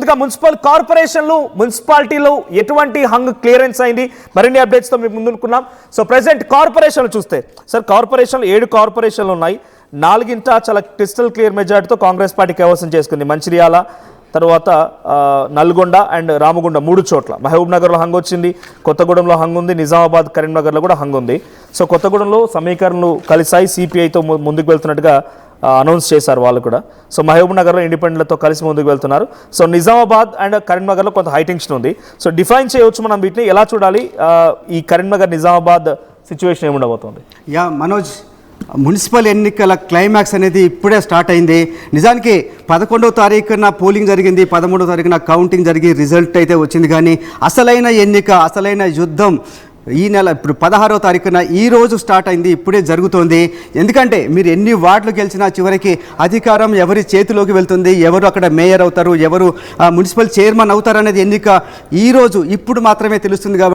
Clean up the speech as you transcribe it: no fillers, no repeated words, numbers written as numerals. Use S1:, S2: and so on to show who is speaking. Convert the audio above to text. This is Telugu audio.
S1: గా మున్సిపల్ కార్పొరేషన్లు మున్సిపాలిటీలో ఎటువంటి హంగ్ క్లియరెన్స్ అయింది మరిన్ని అప్డేట్స్ తో మేము ముందుకున్నాం. సో ప్రెసెంట్ కార్పొరేషన్లు చూస్తే సార్ కార్పొరేషన్లు 7 కార్పొరేషన్లు ఉన్నాయి. 4గింట చాలా క్రిస్టల్ క్లియర్ మెజారిటీతో కాంగ్రెస్ పార్టీ కైవసం చేసుకుంది. మంచిర్యాల, తర్వాత నల్గొండ అండ్ రామగుండ 3 చోట్ల. మహబూబ్ నగర్లో హంగ్ వచ్చింది, కొత్తగూడెంలో హంగ్ ఉంది, నిజామాబాద్, కరీంనగర్లో కూడా హంగ్ ఉంది. సో కొత్తగూడెంలో సమీకరణలు కలిసాయి, సిపిఐతో ముందుకు వెళ్తున్నట్టుగా అనౌన్స్ చేశారు వాళ్ళు కూడా. సో మహబూబ్ నగర్లో ఇండిపెండెంట్లతో కలిసి ముందుకు వెళ్తున్నారు. సో నిజామాబాద్ అండ్ కరీంనగర్లో కొంత హై టెన్షన్ ఉంది. సో డిఫైన్ చేయవచ్చు మనం వీటిని ఎలా చూడాలి, ఈ కరీంనగర్ నిజామాబాద్ సిచ్యువేషన్ ఏముండబోతోంది?
S2: మనోజ్, మున్సిపల్ ఎన్నికల క్లైమాక్స్ అనేది ఇప్పుడే స్టార్ట్ అయింది. నిజానికి 11వ తారీఖున పోలింగ్ జరిగింది, 13వ తారీఖున కౌంటింగ్ జరిగి రిజల్ట్ అయితే వచ్చింది. కానీ అసలైన ఎన్నిక, అసలైన యుద్ధం ఈ నెల ఇప్పుడు 16వ తారీఖున ఈరోజు స్టార్ట్ అయింది, ఇప్పుడే జరుగుతోంది. ఎందుకంటే మీరు ఎన్ని వార్డులు గెలిచినా చివరికి అధికారం ఎవరి చేతిలోకి వెళ్తుంది, ఎవరు అక్కడ మేయర్ అవుతారు, ఎవరు మున్సిపల్ చైర్మన్ అవుతారు అనేది ఎన్నిక ఈరోజు ఇప్పుడు మాత్రమే తెలుస్తుంది.